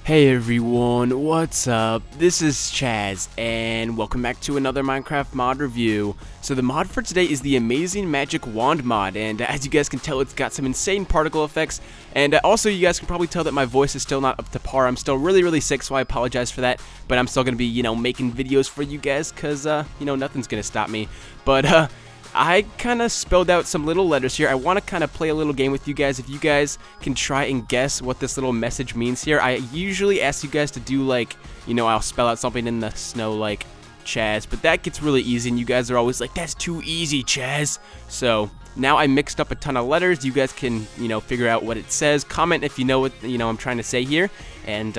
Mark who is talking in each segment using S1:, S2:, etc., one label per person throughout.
S1: Hey everyone, what's up? This is Chaz, and welcome back to another Minecraft mod review. So the mod for today is the Amazing Magic Wand mod, and as you guys can tell, it's got some insane particle effects, and also you guys can probably tell that my voice is still not up to par. I'm still really sick, so I apologize for that, but I'm still gonna be, making videos for you guys, cause, nothing's gonna stop me. But, I kind of spelled out some little letters here. I want to kind of play a little game with you guys. If you guys can try and guess what this little message means here. I usually ask you guys to do like, I'll spell out something in the snow like Chaz, but that gets really easy and you guys are always like, that's too easy, Chaz. So now I mixed up a ton of letters. You guys can, figure out what it says. Comment if you know what, I'm trying to say here. And,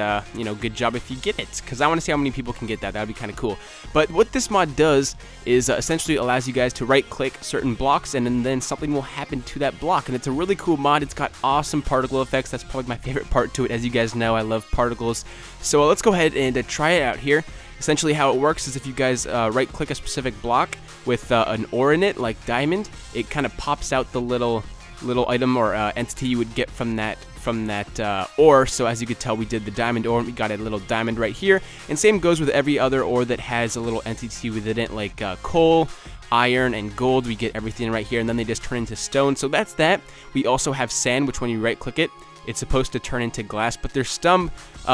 S1: good job if you get it, because I want to see how many people can get that. That would be kind of cool. But what this mod does is essentially allows you guys to right-click certain blocks, and then something will happen to that block. And it's a really cool mod. It's got awesome particle effects. That's probably my favorite part to it. As you guys know, I love particles. So let's go ahead and try it out here. Essentially how it works is if you guys right-click a specific block with an ore in it, like diamond, it kind of pops out the little item or entity you would get from that ore. So as you could tell, we did the diamond ore. We got a little diamond right here, and same goes with every other ore that has a little entity within it, like coal, iron, and gold. We get everything right here, and then they just turn into stone. So that's that. We also have sand, which when you right click it, it's supposed to turn into glass, but there's some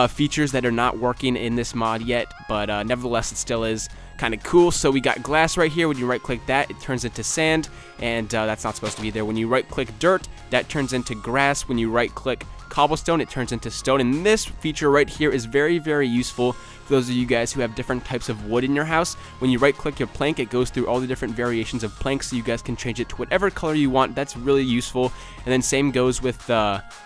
S1: features that are not working in this mod yet, but nevertheless it still is kind of cool. So we got glass right here. When you right click that, it turns into sand, and that's not supposed to be there. When you right click dirt, that turns into grass. When you right click cobblestone, it turns into stone. And this feature right here is very very useful for those of you guys who have different types of wood in your house. When you right click your plank, it goes through all the different variations of planks, so you guys can change it to whatever color you want. That's really useful. And then same goes with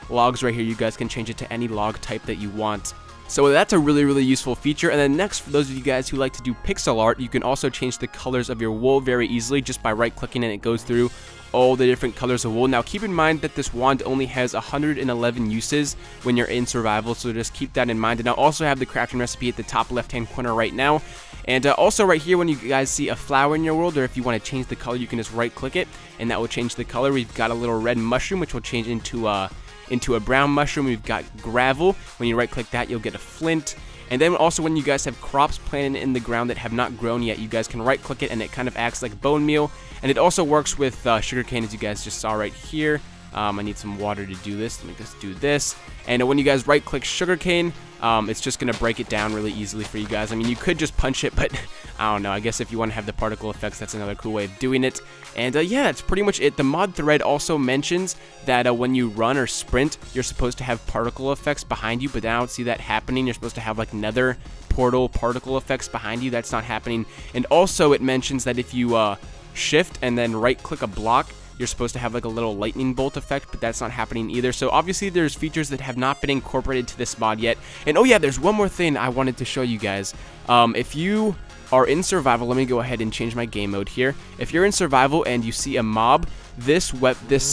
S1: logs right here. You guys can change it to any log type that you want. So that's a really useful feature. And then next, for those of you guys who like to do pixel art, you can also change the colors of your wool very easily just by right clicking, and it goes through all the different colors of wool. Now keep in mind that this wand only has 111 uses when you're in survival, so just keep that in mind. And I'll also have the crafting recipe at the top left hand corner right now. And also right here, when you guys see a flower in your world, or if you want to change the color, you can just right click it and that will change the color. We've got a little red mushroom, which will change into a brown mushroom. We've got gravel. When you right click that, you'll get a flint. And then also when you guys have crops planted in the ground that have not grown yet, you guys can right click it and it kind of acts like bone meal. And it also works with sugarcane, as you guys just saw right here. I need some water to do this. Let me just do this. And when you guys right click sugarcane, it's just going to break it down really easily for you guys. I mean, you could just punch it, but I don't know. I guess if you want to have the particle effects, that's another cool way of doing it. And yeah, that's pretty much it. The mod thread also mentions that when you run or sprint, you're supposed to have particle effects behind you, but I don't see that happening. You're supposed to have like nether portal particle effects behind you. That's not happening. And also it mentions that if you shift and then right click a block, you're supposed to have like a little lightning bolt effect, but that's not happening either. So obviously there's features that have not been incorporated to this mod yet. And oh yeah, there's one more thing I wanted to show you guys. If you are in survival, let me go ahead and change my game mode here. If you're in survival and you see a mob, this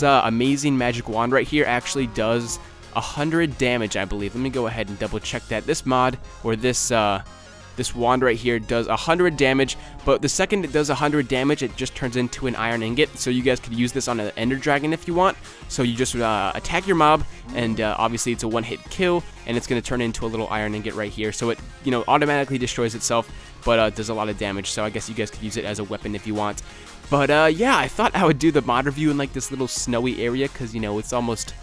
S1: amazing magic wand right here actually does 100 damage, I believe. Let me go ahead and double check that. This mod, or this wand right here, does 100 damage, but the second it does 100 damage, it just turns into an iron ingot. So you guys could use this on an ender dragon if you want. So you just attack your mob, and obviously it's a one-hit kill, and it's going to turn into a little iron ingot right here. So it automatically destroys itself, but does a lot of damage. So I guess you guys could use it as a weapon if you want. But yeah, I thought I would do the mod review in like this little snowy area, because it's almost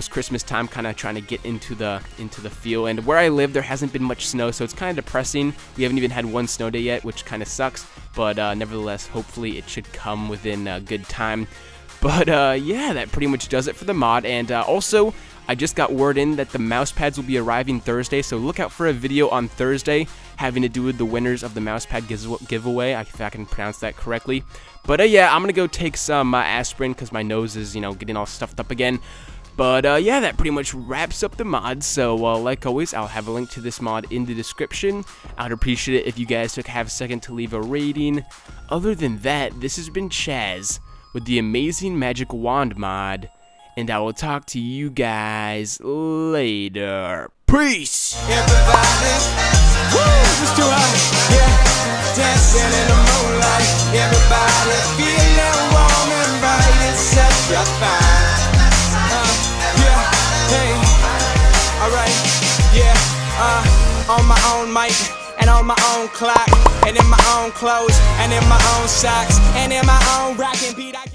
S1: Christmas time, kind of trying to get into the feel. And where I live, there hasn't been much snow, so it's kind of depressing. We haven't even had one snow day yet, which kind of sucks, but nevertheless, hopefully it should come within a good time. But yeah, that pretty much does it for the mod. And also, I just got word in that the mouse pads will be arriving Thursday, so look out for a video on Thursday having to do with the winners of the mouse pad giveaway, if I can pronounce that correctly. But yeah, I'm gonna go take some aspirin because my nose is getting all stuffed up again. But yeah, that pretty much wraps up the mod. So like always, I'll have a link to this mod in the description. I'd appreciate it if you guys took half a second to leave a rating. Other than that, this has been Chaz with the Amazing Magic Wand mod, and I will talk to you guys later. Peace!
S2: Everybody, woo, it's too hot, yeah, dancing in the moonlight. Everybody feeling warm and bright, it's such a fine. Yeah, hey, alright, yeah. On my own mic and on my own clock, and in my own clothes and in my own socks, and in my own rockin' beat.